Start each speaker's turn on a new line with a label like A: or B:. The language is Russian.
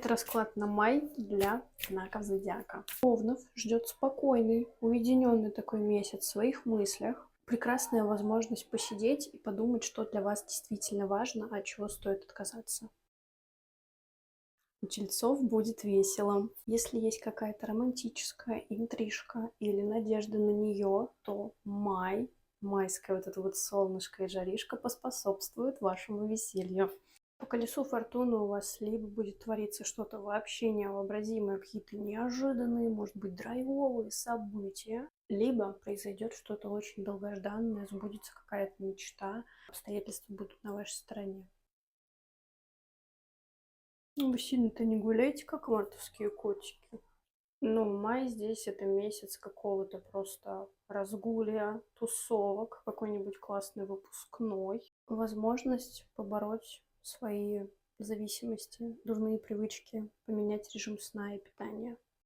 A: Это расклад на май для знаков зодиака. Овнов ждет спокойный, уединенный такой месяц в своих мыслях. Прекрасная возможность посидеть и подумать, что для вас действительно важно, а от чего стоит отказаться. У тельцов будет весело. Если есть какая-то романтическая интрижка или надежда на нее, то майское вот это вот солнышко и жаришка поспособствуют вашему веселью. По колесу фортуны у вас либо будет твориться что-то вообще невообразимое, какие-то неожиданные, может быть, драйвовые события, либо произойдет что-то очень долгожданное, сбудется какая-то мечта, обстоятельства будут на вашей стороне. Ну, вы сильно-то не гуляйте, как мартовские котики. Ну, май здесь это месяц какого-то просто разгуля, тусовок, какой-нибудь классный выпускной. Возможность побороть свои зависимости, дурные привычки, поменять режим сна и питания.